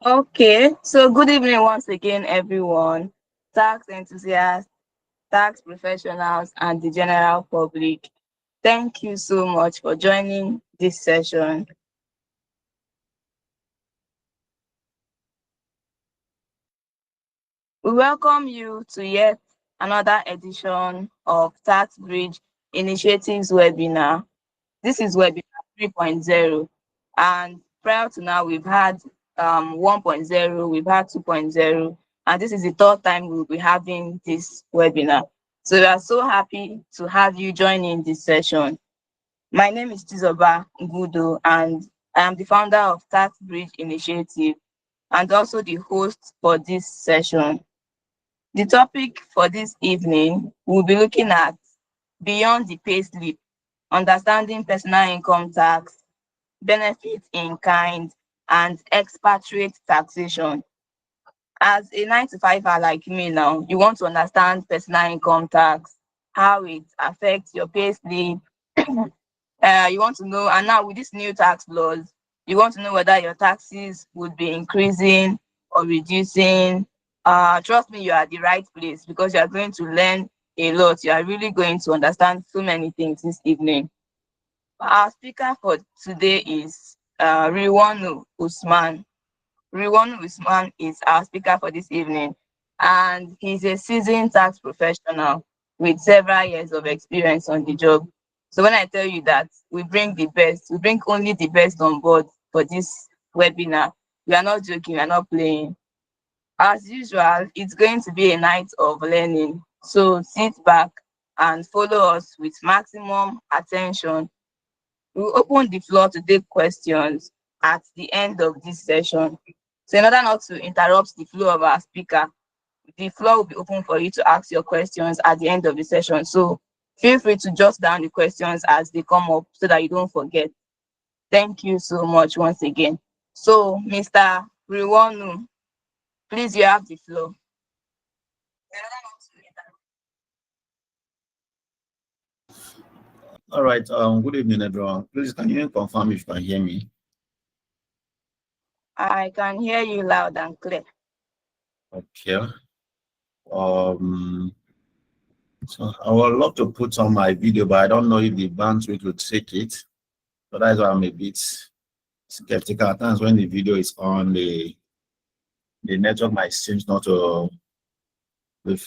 Okay, so good evening once again, everyone. Tax enthusiasts, tax professionals, and the general public. Thank you so much for joining this session. We welcome you to yet another edition of TaxBridge Initiatives Webinar. This is Webinar 3.0, and prior to now, we've had 1.0, we've had 2.0, and this is the third time we'll be having this webinar. So we are so happy to have you join in this session. My name is 𝗕𝗲𝘆𝘀𝗶𝘊, and I am the founder of TaxBridge Initiative and also the host for this session. The topic for this evening, we'll be looking at beyond the payslip, understanding personal income tax, benefits in kind, and expatriate taxation. As a 9 to 5er like me now, you want to understand personal income tax, how it affects your payslip. You want to know, and now with these new tax laws, you want to know whether your taxes would be increasing or reducing. Trust me, you are at the right place because you are going to learn a lot. You are really going to understand so many things this evening. Our speaker for today is 𝗕𝗲𝘆𝘀𝗆 Usman. 𝗕𝗲𝘆𝘀𝗆 Usman is our speaker for this evening, and he's a seasoned tax professional with several years of experience on the job. So when I tell you that we bring the best, we bring only the best on board for this webinar, we are not joking, we are not playing. As usual, it's going to be a night of learning. So sit back and follow us with maximum attention. We'll open the floor to take questions at the end of this session. So in order not to interrupt the flow of our speaker, the floor will be open for you to ask your questions at the end of the session. So feel free to jot down the questions as they come up so that you don't forget. Thank you so much once again. So Mr. 𝗕𝗲𝘆𝘀𝗆, please, you have the floor. All right. Good evening, everyone. Please, can you confirm if you can hear me? I can hear you loud and clear. Okay. So I would love to put on my video, but I don't know if the bandwidth will take it. So that's why I'm a bit skeptical. At times when the video is on, the network might seem not to be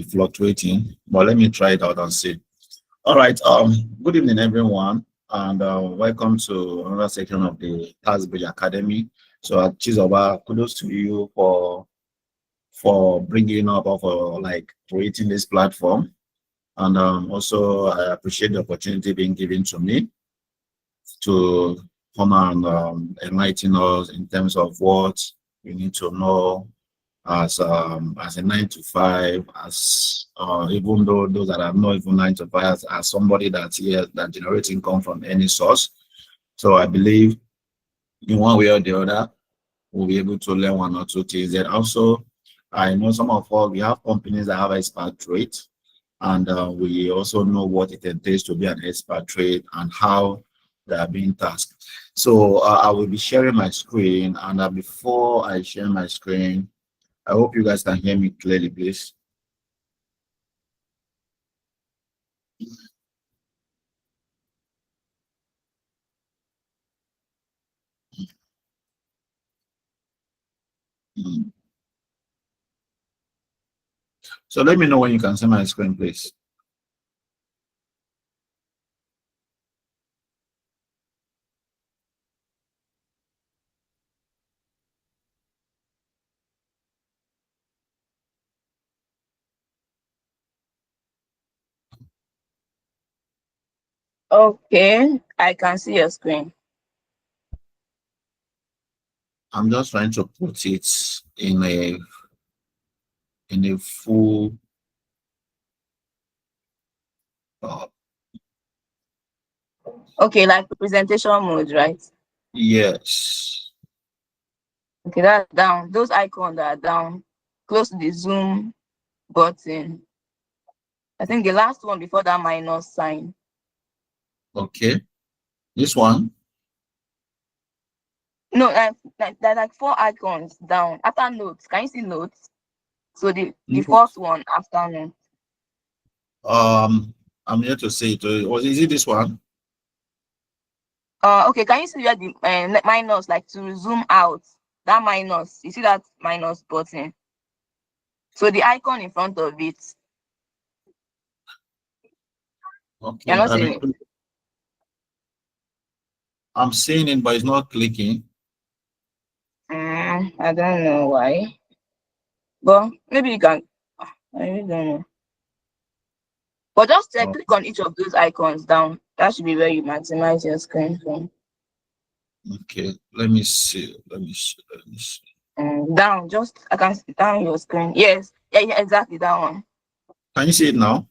fluctuating. But let me try it out and see. All right. Good evening, everyone, and welcome to another section of the TaxBridge Academy. So 𝗕𝗲𝘆𝘀𝘆, kudos to you for bringing up or for creating this platform, and also I appreciate the opportunity being given to me to come and enlighten us in terms of what you need to know as a 9 to 5, as even though those that are not even 9 to 5, as somebody that generates income from any source. So I believe in one way or the other we'll be able to learn one or two things. And also I know some of us, we have companies that have expatriate, and we also know what it entails to be an expatriate and how they are being tasked. So I will be sharing my screen, and before I share my screen, I hope you guys can hear me clearly, please. So let me know when you can see my screen, please. Okay, I can see your screen. I'm just trying to put it in a full Okay, like presentation mode, right? yes. Okay, that's down. Those icons that are down close to the zoom button. I think the last one before that minus sign. Okay, this one. No, there are like 4 icons down after notes. Can you see notes? So the first one after notes. I'm here to say it. Is it this one? Okay, can you see where the minus, like to zoom out? That minus, you see that minus button? So the icon in front of it. Okay. You're not seeing it. I'm seeing it, but it's not clicking. I don't know why. But maybe you can. I really don't know. But just click on each of those icons down. That should be where you maximize your screen from. Okay, let me see. Down, I can see down your screen. Yes, yeah, exactly that one. Can you see it now?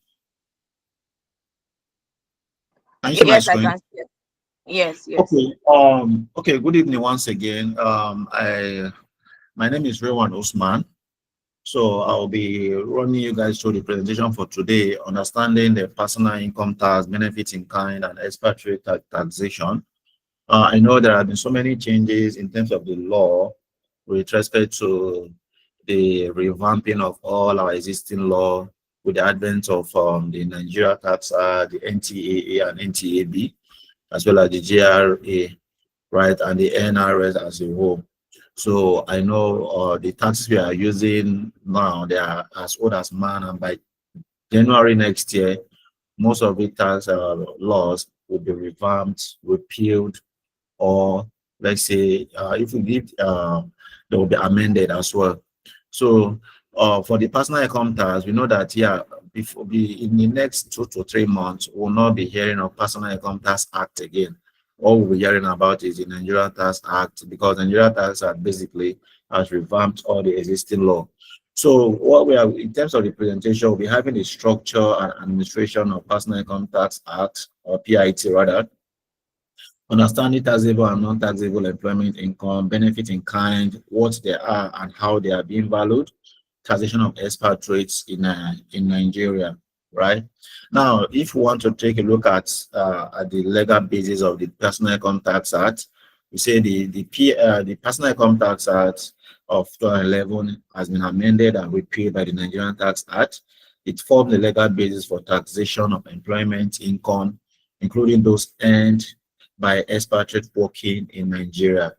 Can you see my screen? I can see it. Yes. Okay. Okay. Good evening once again. My name is 𝗲𝘆𝘀𝗶𝘁𝗄. So I'll be running you guys through the presentation for today, understanding the personal income tax, benefits in kind, and expatriate taxation. I know there have been so many changes in terms of the law with respect to the revamping of all our existing law with the advent of the Nigeria Tax Act, the NTAA and NTAB, as well as the GRA, right, and the NRS as a whole. So I know the taxes we are using now, they are as old as man, and by January next year, most of the tax laws will be revamped, repealed, or let's say if we did, they will be amended as well. So for the personal income tax, we know that in the next 2 to 3 months, we'll not be hearing of Personal Income Tax Act again. All we'll be hearing about is the Nigeria Tax Act, because the Nigeria Tax Act basically has revamped all the existing law. So what we are, in terms of the presentation, we'll be having the structure and administration of Personal Income Tax Act, or PIT rather, understanding taxable and non-taxable employment income, benefit in kind, what they are and how they are being valued, taxation of expatriates in Nigeria, right? Now, if you want to take a look at the legal basis of the Personal Income Tax Act, we say the Personal Income Tax Act of 2011 has been amended and repealed by the Nigerian Tax Act. It formed the legal basis for taxation of employment income, including those earned by expatriates working in Nigeria,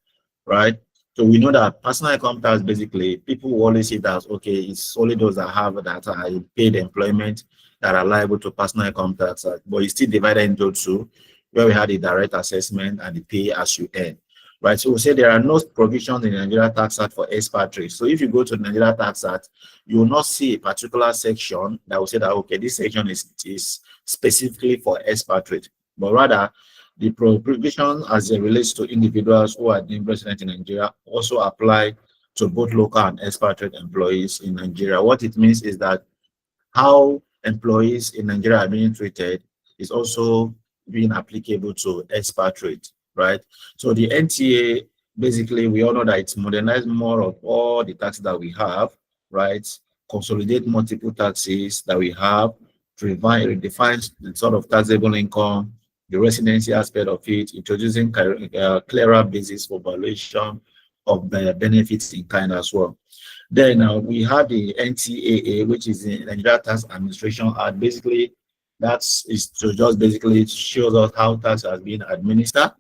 right? So we know that personal income tax, basically, people will always see that, okay, it's only those that have that are paid employment that are liable to personal income tax, but it's still divided into two, where we had the direct assessment and the pay as you earn, right? So we say there are no provisions in the Nigeria Tax Act for expatriates. So if you go to the Nigeria Tax Act, you will not see a particular section that will say that, okay, this section is specifically for expatriates, but rather the provision as it relates to individuals who are doing resident in Nigeria also apply to both local and expatriate employees in Nigeria. What it means is that how employees in Nigeria are being treated is also being applicable to expatriates, right? So the NTA, basically, we all know that it's modernized more of all the taxes that we have, right? Consolidate multiple taxes that we have, to redefine the sort of taxable income, the residency aspect of it, introducing clearer basis for valuation of the benefits in kind as well. Then we have the NTAA, which is the Nigeria Tax Administration Act. Basically, is to just basically shows us how tax has been administered,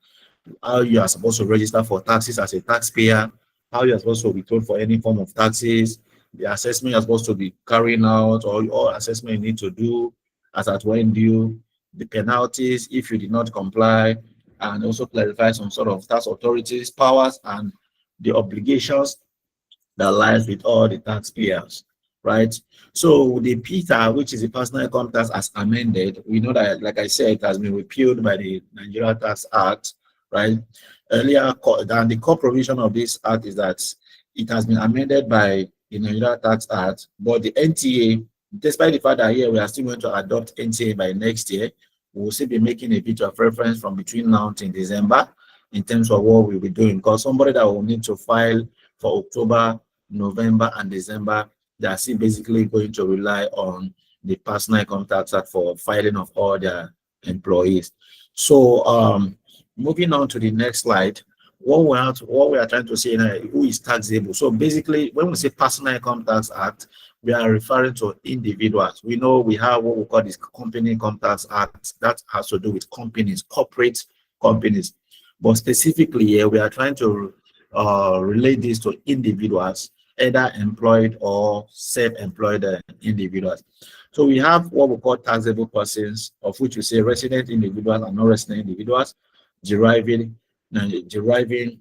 how you are supposed to register for taxes as a taxpayer, how you are supposed to be told for any form of taxes, the assessment you're supposed to be carrying out, or assessment you need to do as at when due, the penalties if you did not comply, and also clarify some sort of tax authorities' powers and the obligations that lies with all the taxpayers, right? So the PITA, which is the Personal Income Tax, as amended, we know that, like I said, it has been repealed by the Nigeria Tax Act, right? Earlier, and the core provision of this act is that it has been amended by the Nigeria Tax Act, but the NTA, despite the fact that here we are still going to adopt NTA by next year, we will still be making a bit of reference from between now until December in terms of what we'll be doing, because somebody that will need to file for October, November, and December, they are still basically going to rely on the Personal Income Tax Act for filing of all their employees. So moving on to the next slide, what we are trying to say now, who is taxable. So basically, when we say Personal Income Tax Act, we are referring to individuals. We know we have what we call this Company Income Tax Act that has to do with companies, corporate companies. But specifically here, we are trying to relate this to individuals, either employed or self-employed individuals. So we have what we call taxable persons, of which we say resident individuals and non-resident individuals, deriving Nigerian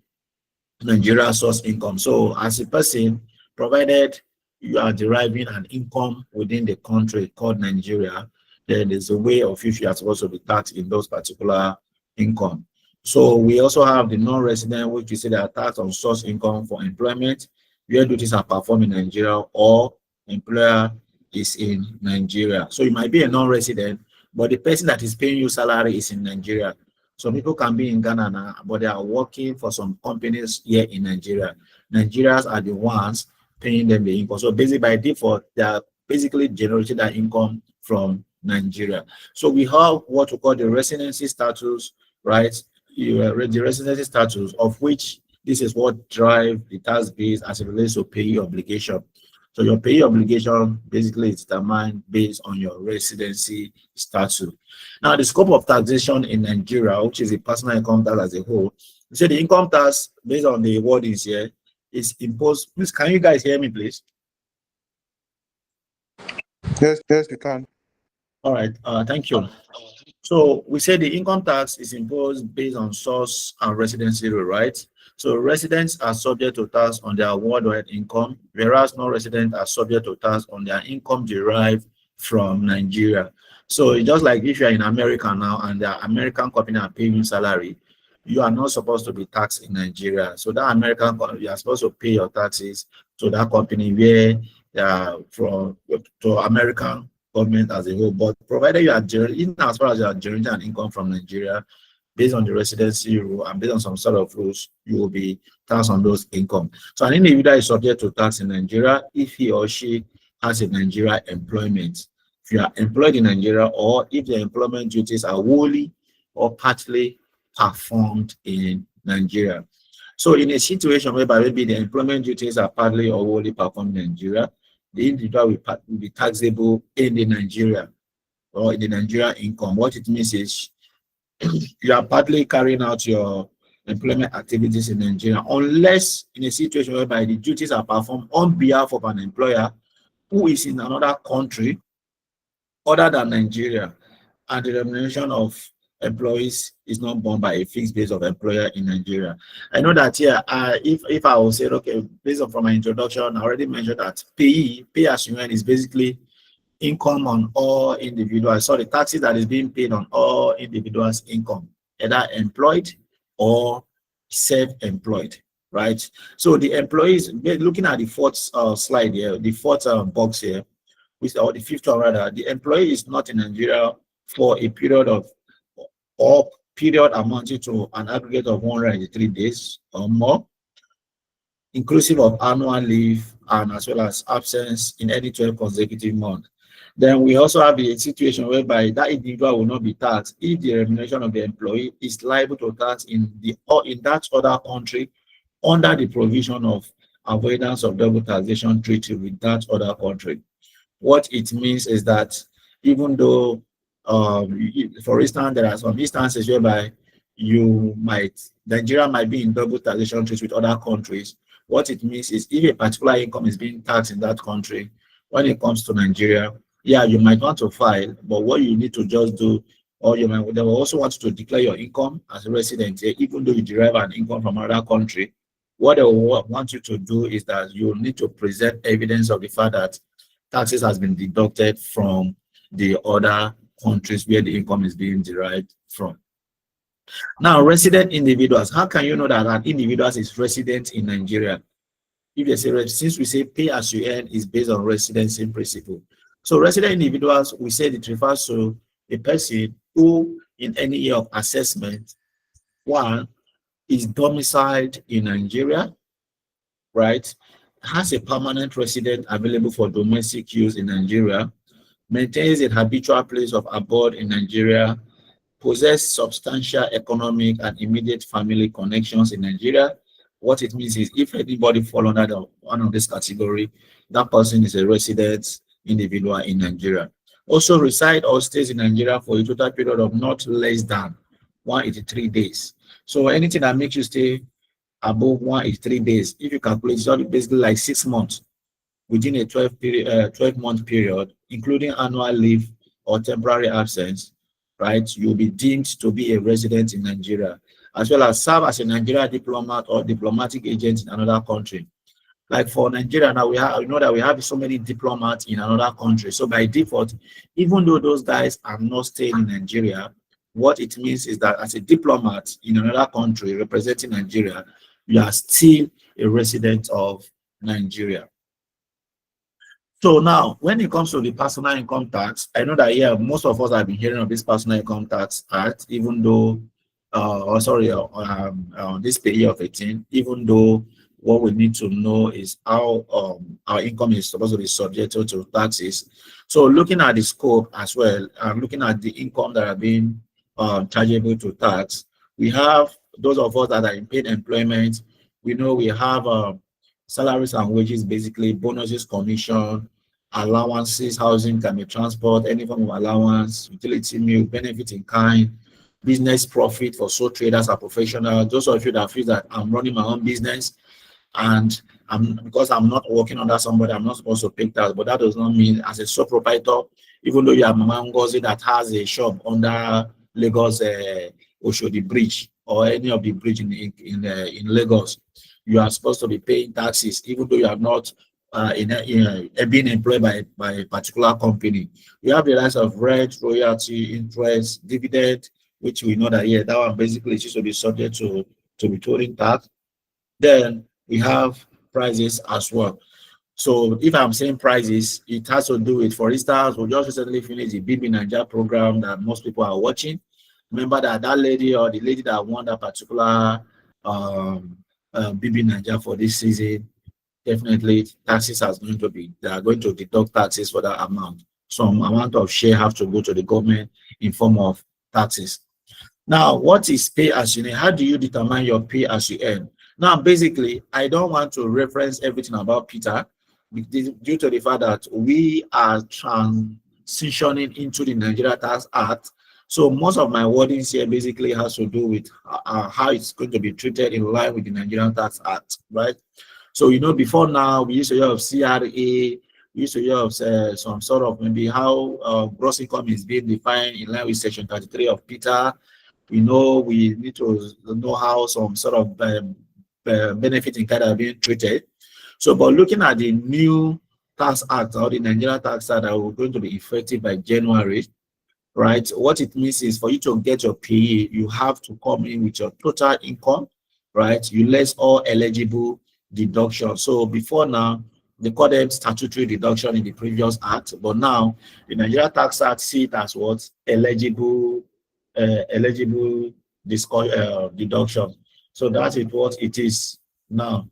source income. So as a person, provided you are deriving an income within the country called Nigeria, then there's a way of which you are supposed to be taxed in those particular income. So we also have the non-resident, which you say they are taxed on source income for employment, where duties are performed in Nigeria or employer is in Nigeria. So you might be a non-resident, but the person that is paying you salary is in Nigeria. Some people can be in Ghana now, but they are working for some companies here in Nigeria. Nigerians are the ones paying them the income. So basically, by default, they are basically generating that income from Nigeria. So we have what we call the residency status, right? The residency status, of which this is what drives the tax base as it relates to payee obligation. So your payee obligation basically is determined based on your residency status. Now, the scope of taxation in Nigeria, which is the personal income tax as a whole, so the income tax based on the wordings here is imposed. Please, can you guys hear me, please? Yes, we can. All right, thank you. So we say the income tax is imposed based on source and residency rule, right? So residents are subject to tax on their worldwide income, whereas non-residents are subject to tax on their income derived from Nigeria. So it's just like if you're in America now and the American company are paying you salary, you are not supposed to be taxed in Nigeria. So that American company, you are supposed to pay your taxes to that company where they are from, to American government as a whole. But provided you are generating, as far as you are generating an income from Nigeria, based on the residency rule and based on some sort of rules, you will be taxed on those income. So an individual is subject to tax in Nigeria if he or she has a Nigeria employment. If you are employed in Nigeria, or if the employment duties are wholly or partly performed in Nigeria. So in a situation whereby maybe the employment duties are partly or wholly performed in Nigeria, the individual will be taxable in the Nigeria or in the Nigeria income. What it means is you are partly carrying out your employment activities in Nigeria, unless in a situation whereby the duties are performed on behalf of an employer who is in another country other than Nigeria, and the remuneration of employees is not borne by a fixed base of employer in Nigeria. I know that here, if I will say, okay, based on from my introduction, I already mentioned that pay as you earn is basically income on all individuals. So the taxes that is being paid on all individuals' income, either employed or self-employed, right? So the employees, looking at the fourth slide here, the fourth box here, or the fifth one rather, the employee is not in Nigeria for a period of, or period amounting to an aggregate of 183 days or more, inclusive of annual leave and as well as absence in any 12 consecutive months. Then we also have the situation whereby that individual will not be taxed if the remuneration of the employee is liable to tax in that other country under the provision of avoidance of double taxation treaty with that other country. What it means is that even though, for instance, there are some instances whereby Nigeria might be in double taxation treaty with other countries. What it means is if a particular income is being taxed in that country, when it comes to Nigeria, yeah, you might want to file, but what you need to just do, or they will also want you to declare your income as a resident here, even though you derive an income from another country. What they will want you to do is that you need to present evidence of the fact that taxes has been deducted from the other countries where the income is being derived from. Now, resident individuals, how can you know that an individual is resident in Nigeria? If they say, since we say pay as you earn is based on residency principle. So resident individuals, we said it refers to a person who in any year of assessment, one, is domiciled in Nigeria, right? Has a permanent resident available for domestic use in Nigeria, maintains a habitual place of abode in Nigeria, possess substantial economic and immediate family connections in Nigeria. What it means is if anybody fall under one of this category, that person is a resident individual in Nigeria. Also reside or stays in Nigeria for a total period of not less than 183 days. So anything that makes you stay above 183 days, if you calculate, it's basically like 6 months within a 12-month period, including annual leave or temporary absence, right? You'll be deemed to be a resident in Nigeria, as well as serve as a Nigeria diplomat or diplomatic agent in another country. Like for Nigeria now, we know that we have so many diplomats in another country. So by default, even though those guys are not staying in Nigeria, what it means is that as a diplomat in another country representing Nigeria, you are still a resident of Nigeria. So now, when it comes to the personal income tax, I know that most of us have been hearing of this Personal Income Tax Act, even though, this 𝗕𝗲𝘆𝗲𝗳𝗶, even though what we need to know is how our income is supposed to be subjected to taxes. So looking at the scope as well, looking at the income that are being chargeable to tax, we have those of us that are in paid employment. We know we have salaries and wages, basically bonuses, commission, allowances, housing, can be transport, any form of allowance, utility meal, benefit in kind, business profit for sole traders or professionals. Those of you that feel that I'm running my own business and because I'm not working under somebody, I'm not supposed to pay tax, but that does not mean as a sole proprietor, even though you are Mama Ngozi that has a shop under Lagos Oshodi Bridge or any of the bridge in Lagos, you are supposed to be paying taxes, even though you are not being employed by a particular company. We have the rights of rent, royalty, interest, dividend, which we know that that one basically is to be subject to withholding tax. Then we have prices as well. So if I'm saying prices, it has to do with, for instance, we just recently finished the 𝗵𝘲𝘆 Nigeria program that most people are watching. Remember that lady or the lady that won that particular 𝗵𝘲𝘆 Nigeria for this season, definitely taxes they are going to deduct taxes for that amount. Some amount of share have to go to the government in form of taxes. Now, what is pay as you earn? How do you determine your pay as you earn? Now, basically, I don't want to reference everything about Peter due to the fact that we are transitioning into the Nigeria Tax Act. So most of my wordings here basically has to do with how it's going to be treated in line with the Nigerian Tax Act, right? So, before now, we used to have CRA, we used to have some sort of maybe how gross income is being defined in line with Section 33 of Peter. We need to know how some sort of benefit in kind are being treated. So, but looking at the new Tax Act or the Nigerian Tax Act that will going to be effective by January, right? What it means is for you to get your pay, you have to come in with your total income, right? You less all eligible deductions. So before now, they call them statutory deduction in the previous act, but now the Nigeria Tax Act see it as what eligible deduction. So that is what it is now,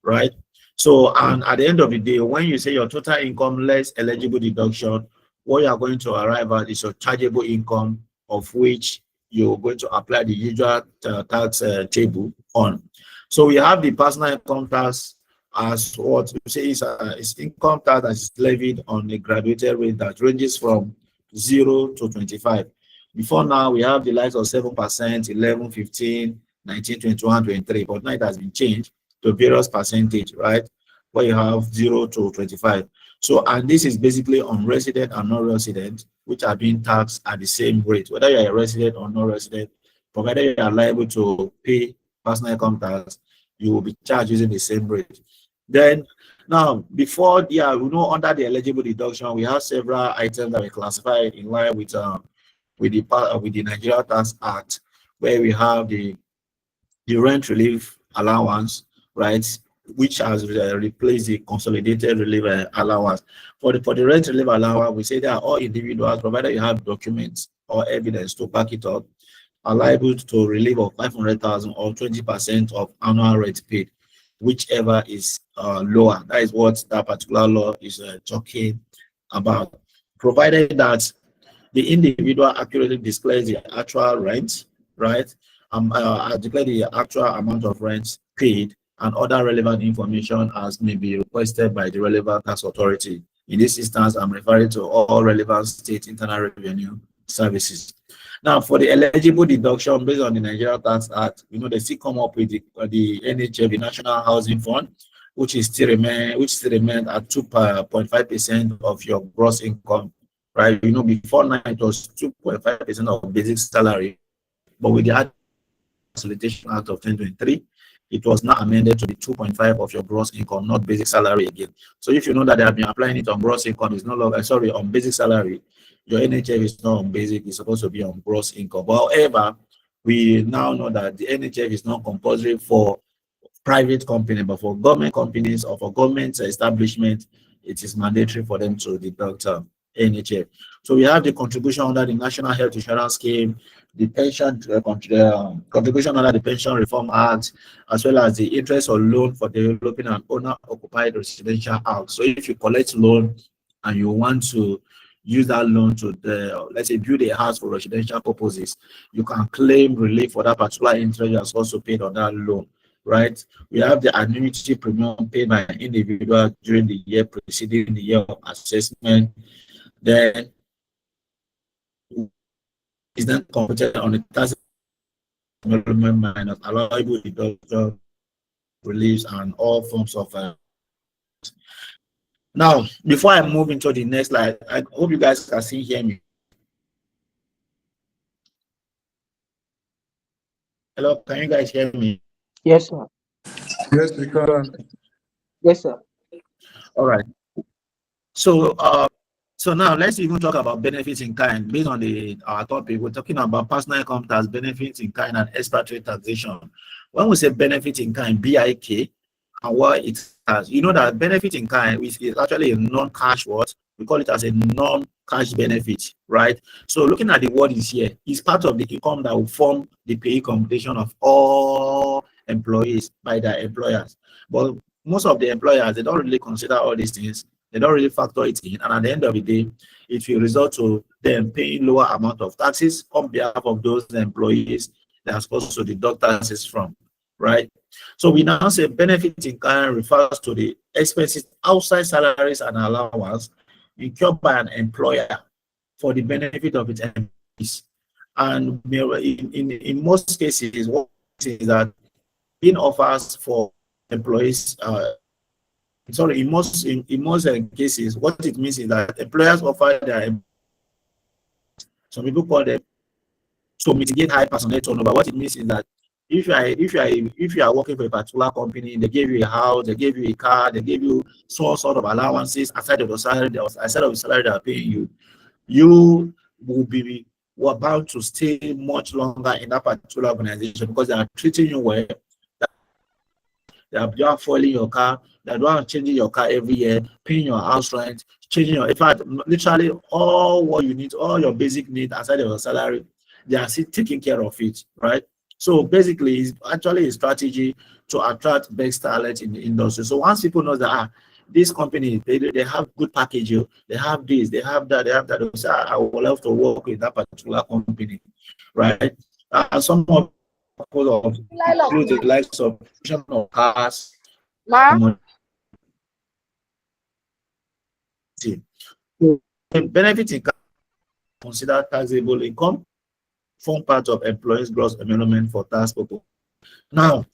right? So, and at the end of the day, when you say your total income less eligible deduction, what you are going to arrive at is your chargeable income, of which you're going to apply the usual tax table on. So we have the personal income tax as what we say is income tax that is levied on a graduated rate that ranges from 0 to 25. Before now, we have the likes of 7%, 11, 15, 19, 21, 23, but now it has been changed to various percentage, right? Where you have 0 to 25. So, and this is basically on resident and non-resident, which are being taxed at the same rate, whether you're a resident or non-resident, provided you are liable to pay personal income tax, you will be charged using the same rate. Then, now, before, under the eligible deduction, we have several items that we classified in line with the Nigeria Tax Act, where we have the rent relief allowance, right, which has replaced the consolidated relief allowance. For the rent relief allowance, we say that all individuals, provided you have documents or evidence to back it up, are liable to relief of 500,000 or 20% of annual rent paid, whichever is lower. That is what that particular law is talking about. Provided that the individual accurately displays the actual rent, right? Declare the actual amount of rent paid and other relevant information as may be requested by the relevant tax authority. In this instance, I'm referring to all relevant state internal revenue services. Now, for the eligible deduction based on the Nigeria Tax Act, they still come up with the NHF, the National Housing Fund, which still remain at 2.5% of your gross income, right? Before now it was 2.5% of basic salary, but with the Facilitation Act of 2023, it was now amended to the 2.5 of your gross income, not basic salary again. So if you know that they have been applying it on gross income, it's no longer, on basic salary, your NHF is not on basic, it's supposed to be on gross income. But however, we now know that the NHF is not compulsory for private company, but for government companies or for government establishment, it is mandatory for them to deduct NHF. So we have the contribution under the National Health Insurance Scheme, the pension contribution under the Pension Reform Act, as well as the interest or loan for developing an owner-occupied residential house. So if you collect loan and you want to use that loan to, let's say, build a house for residential purposes, you can claim relief for that particular interest that's also paid on that loan, right? We have the annuity premium paid by an individual during the year preceding the year of assessment. Then is then computed on the tax development minus allowable deduction, reliefs, and all forms of. Now, before I move into the next slide, I hope you guys can hear me. Hello, can you guys hear me? Yes, sir. Yes, we can. Yes, sir. All right. So, so now let's even talk about benefits in kind based on our topic. We're talking about personal income tax, benefits in kind, and expatriate taxation. When we say benefit in kind, BIK, and what it has, that benefit in kind is actually a non-cash what we call it as a non-cash benefit, right? So looking at the wordings here, it's part of the income that will form the pay computation of all employees by their employers. But most of the employers, they don't really consider all these things. They don't really factor it in, and at the end of the day, it will result to them paying lower amount of taxes on behalf of those employees that are supposed to deduct taxes from, right? So we now say benefit in kind refers to the expenses outside salaries and allowance incurred by an employer for the benefit of its employees. And in most cases, what is that in offers for employees, in most cases, what it means is that employers offer their, some people call them, to mitigate high personnel turnover. What it means is that if you are working for a particular company, they give you a house, they give you a car, they give you some sort of allowances aside of the salary, they are paying you, you will be bound to stay much longer in that particular organization because they are treating you well. They are foiling your car, they are changing your car every year, paying your house rent, changing your, in fact, literally all what you need, all your basic needs aside of your salary, they are still taking care of it, right? So basically, it's actually a strategy to attract best talent in the industry. So once people know that this company, they have good packaging, they have this, they have that, they say, I would love to work with that particular company, right? Some of the likes of cars, benefiting consider taxable income, form part of employees' gross emolument for tax purposes. Now,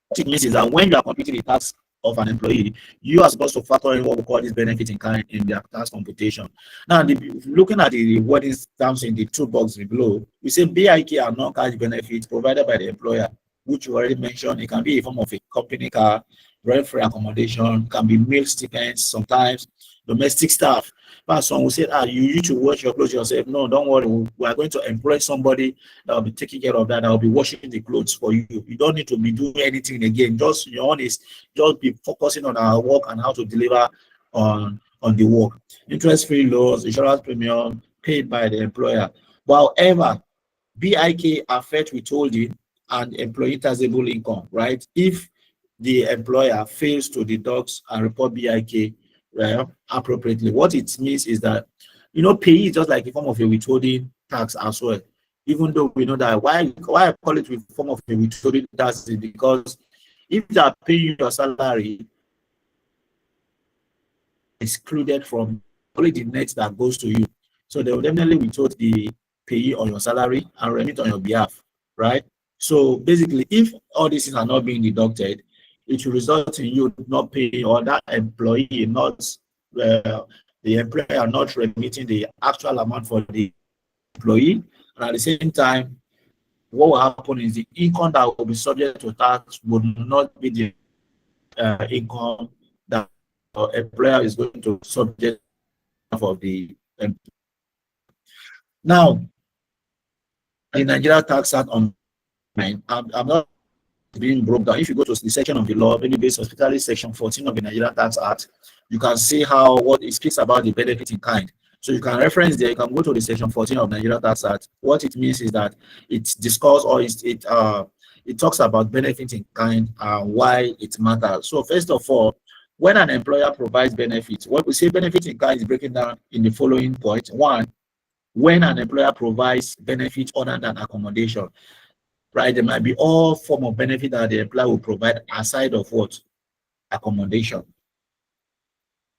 what it means is that when you are computing the tax of an employee, you are supposed to factor in what we call this benefit in kind in their tax computation. Now, looking at the wordings down in the two boxes below, we say BIK are non-cash benefits provided by the employer, which you already mentioned. It can be a form of a company car, rent-free accommodation, can be meal stipends, sometimes domestic staff. But some will say, you need to wash your clothes yourself. No, don't worry. We are going to employ somebody that will be taking care of that. That will be washing the clothes for you. You don't need to be doing anything again. Just your own is just be focusing on our work and how to deliver on the work. Interest-free loans, insurance premium paid by the employer. But however, BIK affect withholding and employee taxable income, right? If the employer fails to deduct and report BIK appropriately, what it means is that You know, payee is just like a form of a withholding tax as well. Even though we know that why I call it a form of a withholding tax is because if they are paying your salary, excluded from only the net that goes to you. So they will definitely withhold the payee on your salary and remit on your behalf, right? So basically, if all these things are not being deducted, it will result in you not paying, or that employee not, the employer not remitting the actual amount for the employee. And at the same time, what will happen is the income that will be subject to tax would not be the income that the employer is going to subject of the employee. Now, the Nigeria Tax Act on I'm not being broke down. If you go to the section of the law, maybe based hospitality section 14 of the Nigeria Tax Act, you can see how what it speaks about the benefit in kind. So you can reference there. You can go to the section 14 of Nigeria Tax Act. What it means is that it's discussed, or it talks about benefit in kind and why it matters. So first of all, when an employer provides benefits, what we say benefit in kind is breaking down in the following points. One, when an employer provides benefits other than accommodation, right? There might be all form of benefit that the employer will provide aside of what? Accommodation.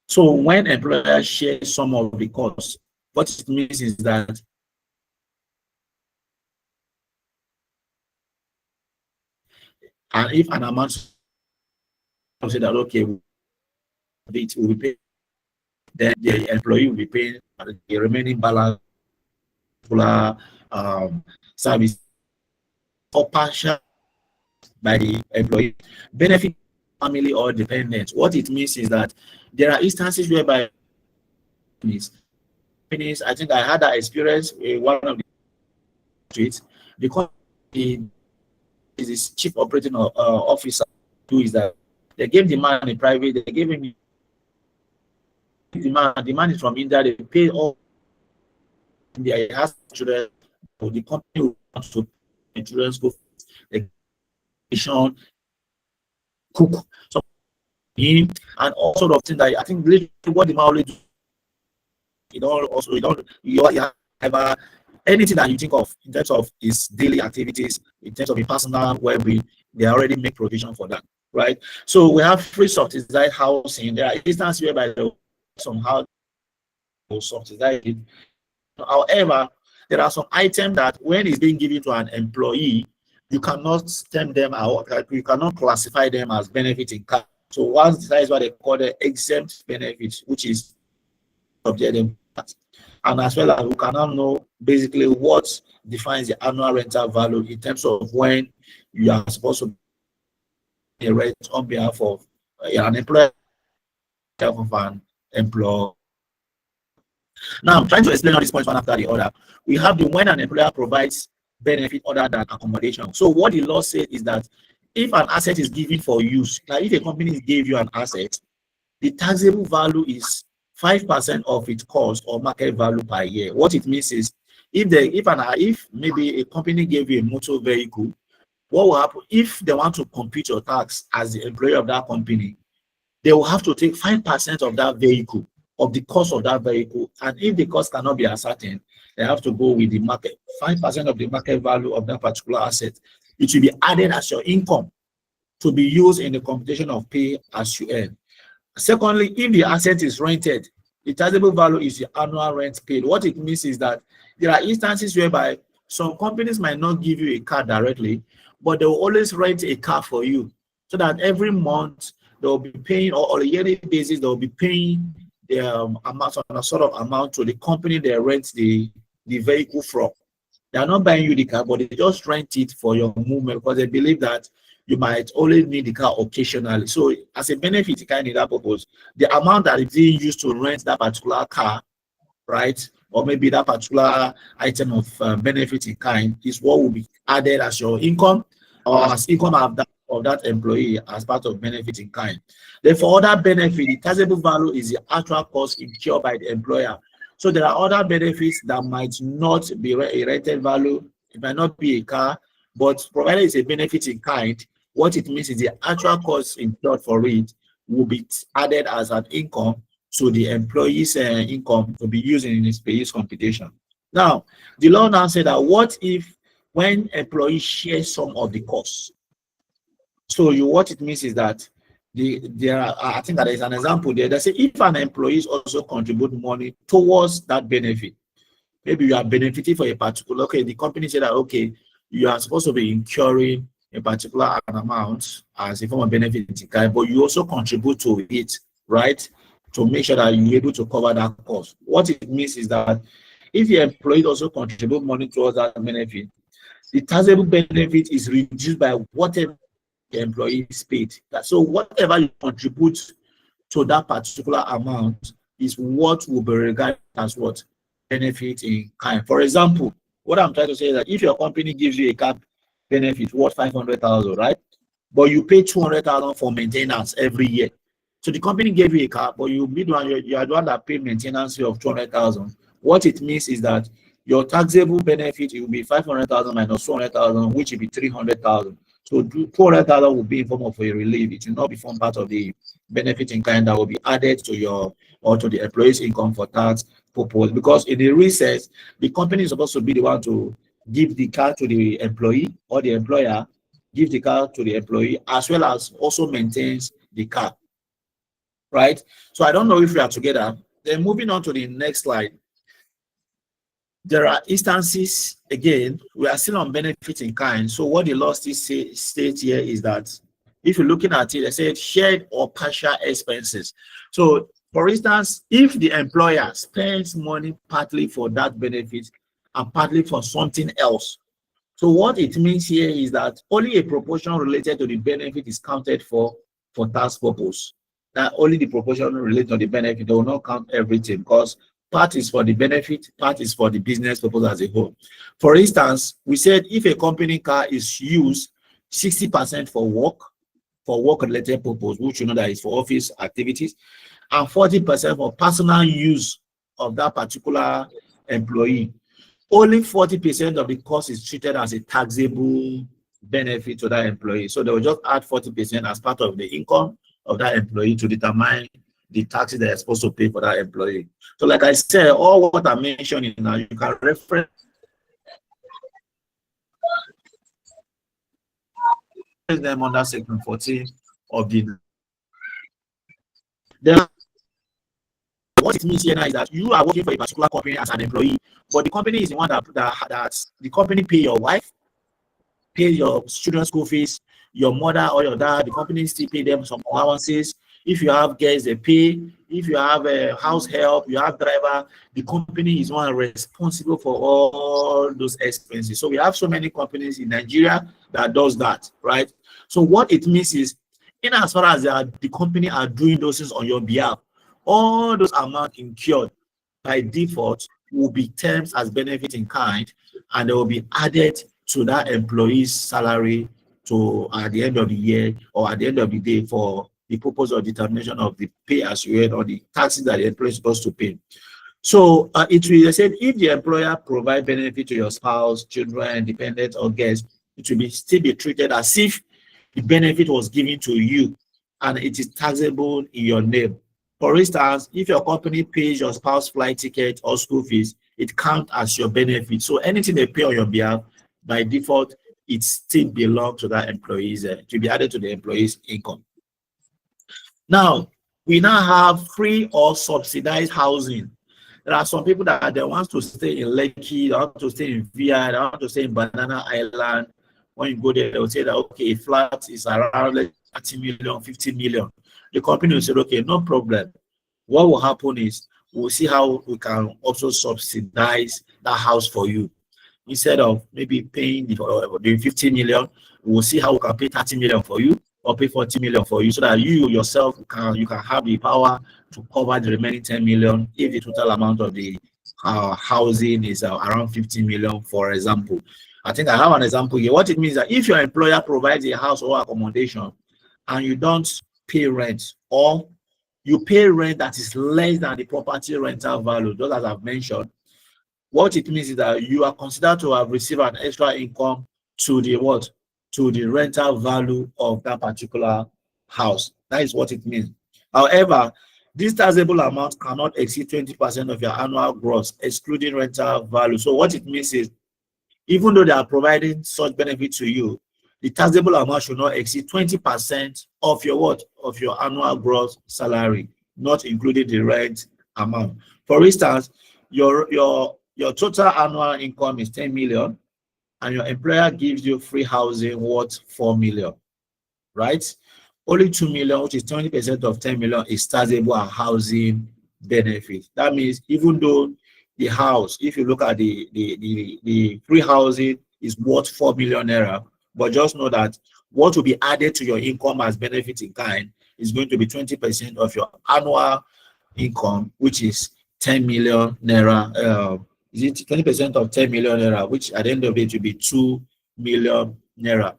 So when employers share some of the costs, what it means is that and if an amount say that okay, it will be paid, then the employee will be paying the remaining balance service or partial by the employee. Benefit family or dependents. What it means is that there are instances whereby companies, I think I had that experience with one of the streets, because he is his chief operating officer, who is that they gave the man in private, they gave him the man is from India, they pay all India, he has children, the company wants to insurance go education, cook, so him, and all sort of things that I think what the man always do, you have anything that you think of in terms of his daily activities, in terms of his personal well-being, they already make provision for that, right? So we have free subsidized housing. There are instances whereby somehow subsidized it. However, there are some items that when it's being given to an employee, you cannot stem them out, you cannot classify them as benefit in kind. So once that is what they call the exempt benefits, which is subject, and as well as we cannot know basically what defines the annual rental value in terms of when you are supposed to pay a rent on behalf of an employer, of an employer. Now, I'm trying to explain all these points one after the other. We have the when an employer provides benefit other than accommodation. So what the law says is that if an asset is given for use, like if a company gave you an asset, the taxable value is 5% of its cost or market value per year. What it means is if maybe a company gave you a motor vehicle, what will happen if they want to compute your tax as the employer of that company? They will have to take 5% of that vehicle, of the cost of that vehicle, and if the cost cannot be ascertained, they have to go with the market 5% of the market value of that particular asset. It will be added as your income to be used in the computation of pay as you earn. Secondly, if the asset is rented, the taxable value is the annual rent paid. What it means is that there are instances whereby some companies might not give you a car directly, but they will always rent a car for you, so that every month they will be paying, or on a yearly basis, they will be paying the amount, on a sort of amount to the company they rent the vehicle from. They are not buying you the car, but they just rent it for your movement because they believe that you might only need the car occasionally. So as a benefit, kind of that purpose, the amount that is being used to rent that particular car, right, or maybe that particular item of benefit in kind is what will be added as your income or as income of that employee as part of benefit in kind. Therefore, other benefit, the taxable value is the actual cost incurred by the employer. So there are other benefits that might not be a rented value, it might not be a car, but provided it's a benefit in kind, what it means is the actual cost incurred for it will be added as an income to the employee's income to be used in his pay computation. Now, the law now said that what if when employees share some of the costs? So what it means is that I think that there is an example there. They say if an employee also contribute money towards that benefit, maybe you are benefiting for a particular, okay, the company said that, okay, you are supposed to be incurring a particular amount as a form of benefit, but you also contribute to it, right? To make sure that you're able to cover that cost. What it means is that if the employee also contribute money towards that benefit, the taxable benefit is reduced by whatever the employee is paid. So whatever you contribute to that particular amount is what will be regarded as what? Benefit in kind. For example, what I'm trying to say is that if your company gives you a car benefit worth 500,000, right? But you pay 200,000 for maintenance every year. So the company gave you a car, but you are the one that paid maintenance fee of 200,000. What it means is that your taxable benefit will be 500,000 minus 200,000, which will be 300,000. So 200,000 will be in form of a relief. It will not be form part of the benefit in kind that will be added to your or to the employee's income for tax purpose. Because in the recess, the company is supposed to be the one to give the car to the employee, or the employer give the car to the employee, as well as also maintains the car. Right? So I don't know if we are together. Then moving on to the next slide. There are instances, again, we are still on benefit in kind. So what the law still states here is that if you're looking at it, they said shared or partial expenses. So for instance, if the employer spends money partly for that benefit and partly for something else. So what it means here is that only a proportion related to the benefit is counted for tax purpose. That only the proportion related to the benefit, they will not count everything, because part is for the benefit, part is for the business purpose as a whole. For instance, we said if a company car is used 60% for work-related purpose, which you know that is for office activities, and 40% for personal use of that particular employee, only 40% of the cost is treated as a taxable benefit to that employee. So they will just add 40% as part of the income of that employee to determine the taxes they are supposed to pay for that employee. So like I said, all what I'm mentioning now, you can reference them under section 14 of the. Then what it means here now is that you are working for a particular company as an employee, but the company is the one that the company pay your wife, pay your children's school fees, your mother or your dad, the company still pay them some allowances. If you have guests, they pay. If you have a house help, you have driver, the company is one responsible for all those expenses. So we have so many companies in Nigeria that does that, right? So what it means is, in as far as the company are doing those things on your behalf, all those amounts incurred by default will be termed as benefit in kind, and they will be added to that employee's salary to at the end of the year or at the end of the day for the purpose of determination of the pay as you earn or the taxes that the employee is supposed to pay. So it will say if the employer provide benefit to your spouse, children, dependents, or guests, it will still be treated as if the benefit was given to you and it is taxable in your name. For instance, if your company pays your spouse flight ticket or school fees, it counts as your benefit. So anything they pay on your behalf, by default, it still belongs to that employee's, to be added to the employee's income. Now, we now have free or subsidized housing. There are some people that they want to stay in Lekki, they want to stay in 𝗲𝘗, they want to stay in Banana Island. When you go there, they will say that, okay, a flat is around like 30 million, 50 million. The company will say, okay, no problem. What will happen is we'll see how we can also subsidize that house for you. Instead of maybe paying the 50 million, we'll see how we can pay 30 million for you or pay 40 million for you, so that you yourself can have the power to cover the remaining 10 million if the total amount of the housing is around 50 million, for example. I think I have an example here. What it means is that if your employer provides a house or accommodation and you don't pay rent, or you pay rent that is less than the property rental value, just as I've mentioned, what it means is that you are considered to have received an extra income to the what? To the rental value of that particular house. That is what it means. However, This taxable amount cannot exceed 20% of your annual gross, excluding rental value. So what it means is, even though they are providing such benefit to you, the taxable amount should not exceed 20% of your what? Of your annual gross salary, not including the rent amount. For instance, your total annual income is 10 million, and your employer gives you free housing worth 4 million, right? Only 2 million, which is 20% of 10 million, is taxable as housing benefit. That means even though the house, if you look at the free housing, is worth 4 million naira, but just know that what will be added to your income as benefit in kind is going to be 20% of your annual income, which is 10 million naira. Is it 20% of 10 million naira, which at the end of it will be 2 million naira.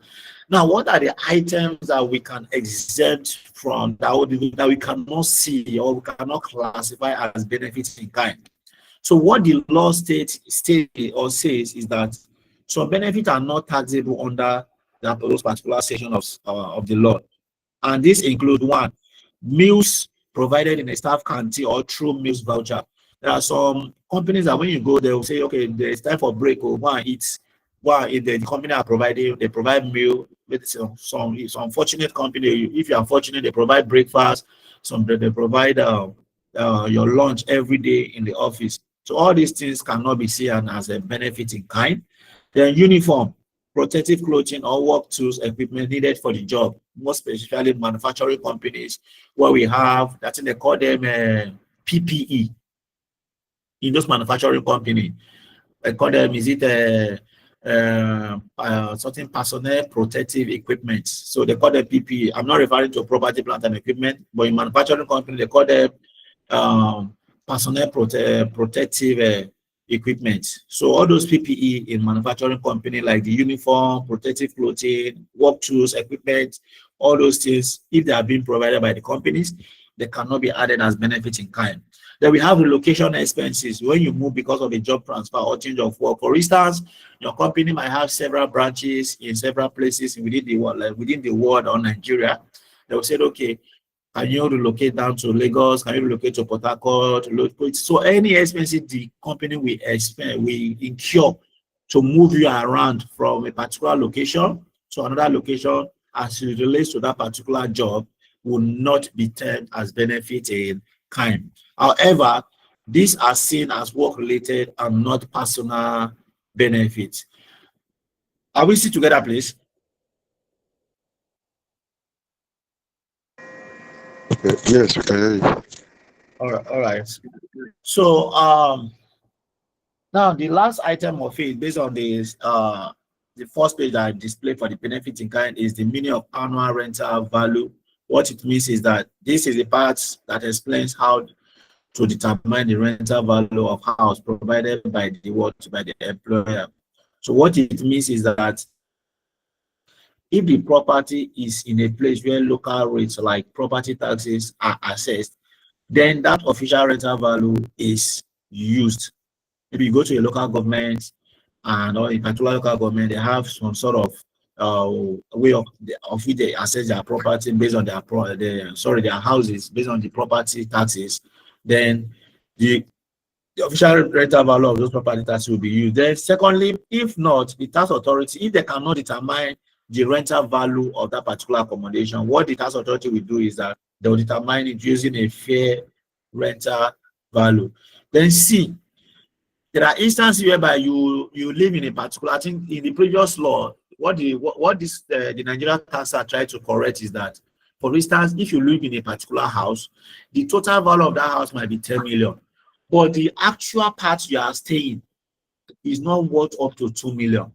Now, what are the items that we can exempt from that we cannot see or we cannot classify as benefits in kind? So what the law states or says is that some benefits are not taxable under those particular section of the law. And this includes: one, meals provided in a staff canteen or through meals voucher. There are some companies that when you go, they will say, okay, there's time for break, or one eats. One, if the company are providing, they provide meal. With some unfortunate company, if you are fortunate, they provide breakfast. Some they provide your lunch every day in the office. So all these things cannot be seen as a benefit in kind. Then uniform, protective clothing or work tools, equipment needed for the job, most especially manufacturing companies, where we have, that's they call them PPE. In those manufacturing company, I call them, is it certain personnel protective equipment? So they call them PPE. I'm not referring to property, plant and equipment, but in manufacturing company, they call them personnel protective equipment. So all those PPE in manufacturing company, like the uniform, protective clothing, work tools, equipment, all those things, if they are being provided by the companies, they cannot be added as benefit in kind. Then we have relocation expenses when you move because of a job transfer or change of work. For instance, your company might have several branches in several places within the world, like within the world or Nigeria. They will say, okay, can you relocate down to Lagos? Can you relocate to Port Harcourt? So any expenses the company will incur to move you around from a particular location to another location as it relates to that particular job will not be termed as benefit in kind. However, these are seen as work-related and not personal benefits. Are we still together, please? Okay. Yes, we can hear you. All right. So now the last item of it, based on this the first page that I displayed for the benefit in kind, is the meaning of annual rental value. What it means is that this is the part that explains how to determine the rental value of house provided by the employer. So what it means is that if the property is in a place where local rates like property taxes are assessed, then that official rental value is used. If you go to a local government or a particular local government, they have some sort of way of which they assess their property based on their houses based on the property taxes. Then the official rental value of those property taxes will be used. Then secondly, if not, the tax authority, if they cannot determine the rental value of that particular accommodation, what the tax authority will do is that they will determine it using a fair rental value. Then C, there are instances whereby you live in a particular, I think in the previous law, what the Nigerian tax are trying to correct is that, for instance, if you live in a particular house, the total value of that house might be 10 million, but the actual part you are staying is not worth up to 2 million.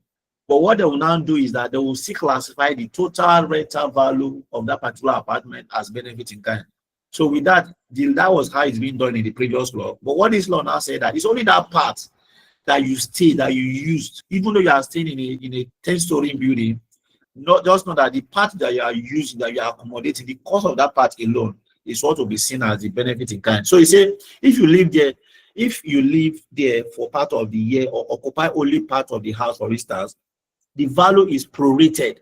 But what they will now do is that they will still classify the total rental value of that particular apartment as benefit in kind. So with that, that was how it's been done in the previous law. But what this law now said that it's only that part that you used, even though you are staying in a 10-story building, just know that the part that you are using, that you are accommodating, the cost of that part alone is what will be seen as the benefit in kind. So you say, if you live there for part of the year or occupy only part of the house, for instance, the value is prorated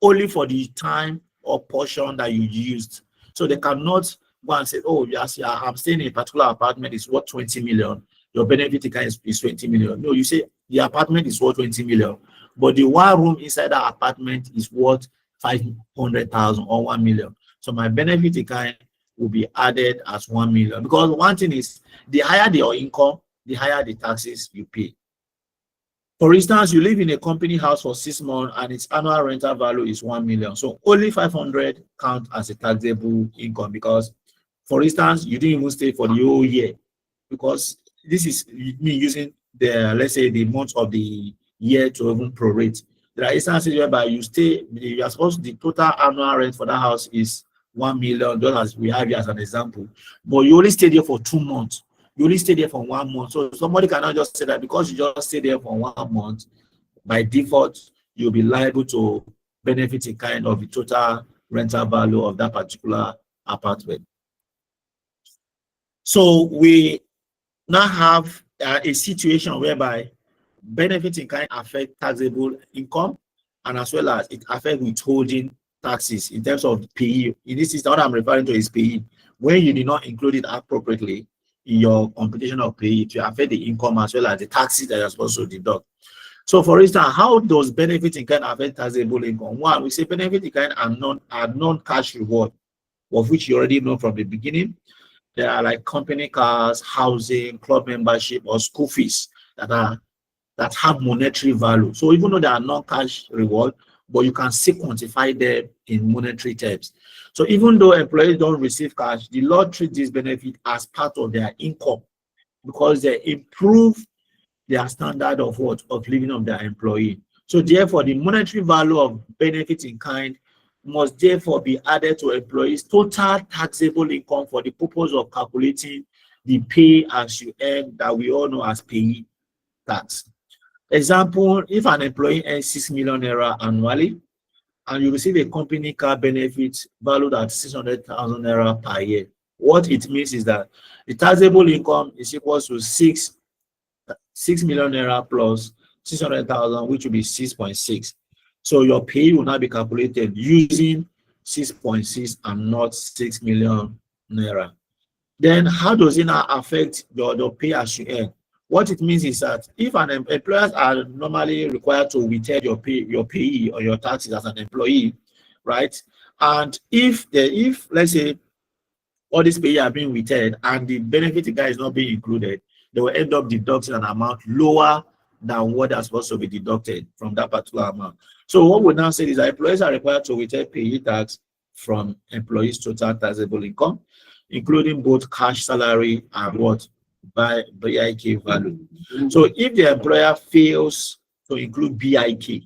only for the time or portion that you used. So they cannot go and say, oh, yes, yeah, I'm staying in a particular apartment, it's worth 20 million. Your benefit in kind is 20 million. No, you say the apartment is worth 20 million, but the one room inside that apartment is worth 500,000 or 1 million. So my benefit in kind will be added as 1 million, because one thing is, the higher your income, the higher the taxes you pay. For instance, you live in a company house for 6 months and its annual rental value is 1 million. So only 500 count as a taxable income, because, for instance, you didn't even stay for the whole year, because this is me using the, let's say, the month of the year to even prorate. There are instances whereby you stay, you are supposed, the total annual rent for that house is 1 million dollars. We have here as an example, but you only stay there for 2 months. You only stay there for 1 month. So somebody cannot just say that because you just stay there for 1 month, by default, you'll be liable to benefit in kind of the total rental value of that particular apartment. So we now have a situation whereby benefit in kind affect taxable income, and as well as it affects withholding taxes in terms of PE. In this is what I'm referring to is PE. When you did not include it appropriately in your computation of PE, it will affect the income as well as the taxes that you're supposed to deduct. So for instance, how does benefit in kind affect taxable income? One, we say benefit in kind are non-cash reward, of which you already know from the beginning. There are like company cars, housing, club membership, or school fees that have monetary value. So even though they are non-cash reward, but you can still quantify them in monetary terms. So even though employees don't receive cash, the law treats this benefit as part of their income, because they improve their standard of what? Of living of their employee. So therefore, the monetary value of benefit in kind must therefore be added to employees' total taxable income for the purpose of calculating the pay as you earn that we all know as payee tax. Example, if an employee earns 6 million naira annually and you receive a company car benefit valued at 600,000 naira per year, what it means is that the taxable income is equal to 6 million naira plus 600,000, which will be 6.6. So your pay will now be calculated using 6.6 and not 6 million naira. Then how does it now affect your pay as you earn? What it means is that if an employers are normally required to withhold your pay or your taxes as an employee, right? And if let's say all these pay are being withheld and the benefit guy is not being included, they will end up deducting an amount lower than what is supposed to be deducted from that particular amount. So what we now say is that employers are required to withhold pay tax from employees' total taxable income, including both cash salary and what? By BIK value. So if the employer fails to include BIK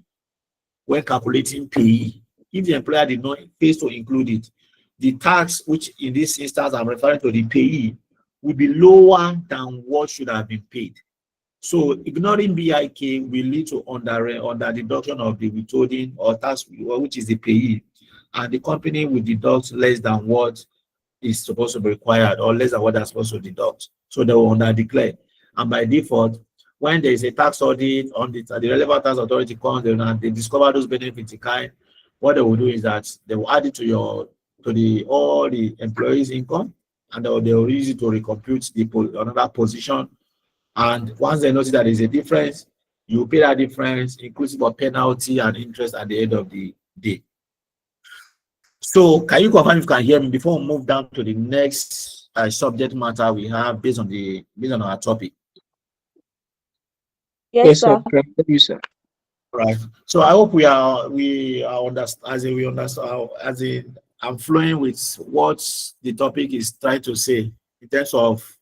when calculating pay, if the employer did not fail to include it, the tax, which in this instance I'm referring to the payee, will be lower than what should have been paid. So ignoring BIK will lead to under deduction of the withholding or tax, which is the payee, and the company will deduct less than what is supposed to be required or less than what they're supposed to deduct. So they will under declare. And by default, when there is a tax audit on the relevant tax authority comes and they discover those benefits in kind, what they will do is that they will add it to all the employees' income, and they will use it to recompute another position. And once they notice that there's a difference, you pay that difference inclusive of penalty and interest at the end of the day. So can you confirm if you can hear me before we move down to the next subject matter we have based on our topic? Yes, sir. You, sir. Right. So I hope we understand as I'm flowing with what the topic is trying to say in terms of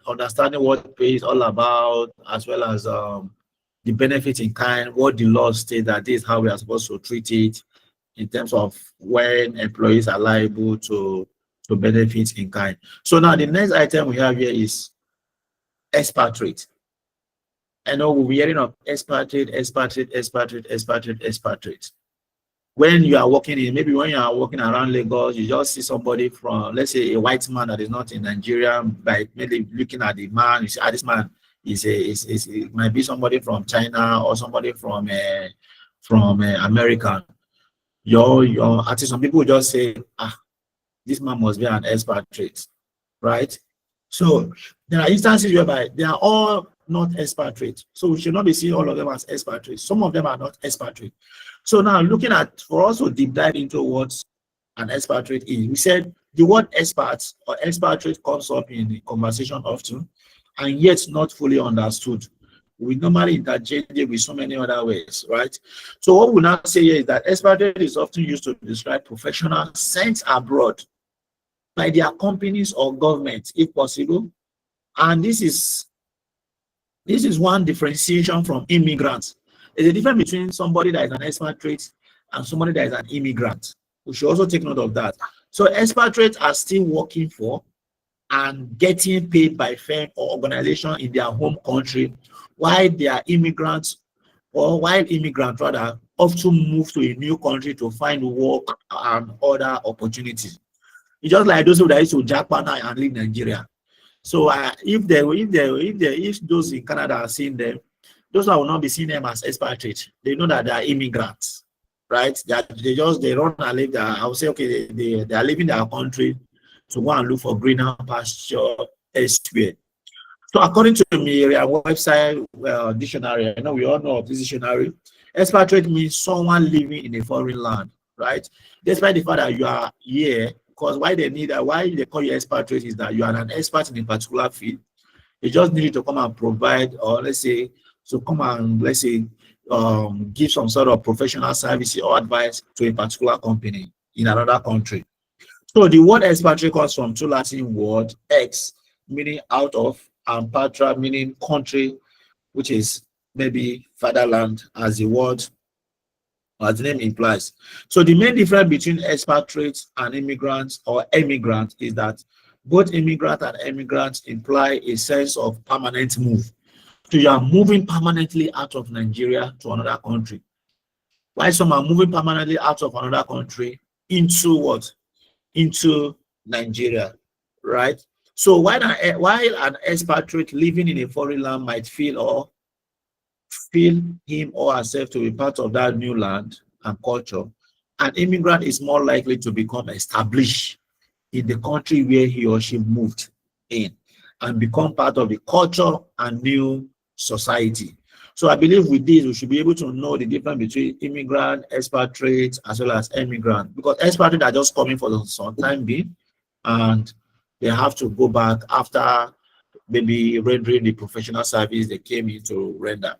understanding what pay is all about, as well as the benefit in kind, what the law states that this is how we are supposed to treat it in terms of when employees are liable to benefit in kind. So now the next item we have here is expatriate. I know we'll be hearing of expatriate. When you are working when you are walking around Lagos, you just see somebody from, let's say, a white man that is not in Nigeria, by maybe looking at the man, you see, this man it might be somebody from China or somebody from America. Some people just say, this man must be an expatriate, right? So there are instances whereby they are all not expatriate. So we should not be seeing all of them as expatriates. Some of them are not expatriate. So now looking at, for us to deep dive into what an expatriate is, we said the word expat or expatriate comes up in the conversation often and yet not fully understood. We normally interchange it with so many other ways, right? So what we now say here is that expatriate is often used to describe professionals sent abroad by their companies or government, if possible. And this is one differentiation from immigrants. There's a difference between somebody that is an expatriate and somebody that is an immigrant. We should also take note of that. So expatriates are still working for and getting paid by firm or organization in their home country, while they are immigrants, or while immigrants rather often move to a new country to find work and other opportunities. It's just like those who that used to Japan and leave Nigeria. So if those in Canada are seeing them, those that will not be seeing them as expatriates. They know that they are immigrants, right? They run and live there. I would say, okay, they are leaving their country to go and look for greener pasture elsewhere. So according to the Merriam website dictionary, I know we all know of this dictionary, expatriate means someone living in a foreign land, right? Despite the fact that you are here, because why they call you expatriate is that you are an expert in a particular field. They just need you to come and provide, or let's say, give some sort of professional service or advice to a particular company in another country. So the word expatriate comes from two Latin words, ex, meaning out of, and patra, meaning country, which is maybe fatherland, as the word, as the name implies. So the main difference between expatriates and immigrants or emigrants is that both immigrant and emigrants imply a sense of permanent move. So you are moving permanently out of Nigeria to another country, while some are moving permanently out of another country into what? Into Nigeria, right? So while an expatriate living in a foreign land might feel him or herself to be part of that new land and culture, an immigrant is more likely to become established in the country where he or she moved in and become part of the culture and new society. So I believe with this, we should be able to know the difference between immigrant, expatriates, as well as emigrant, because expatriates are just coming for some time being, and they have to go back after maybe rendering the professional service they came in to render.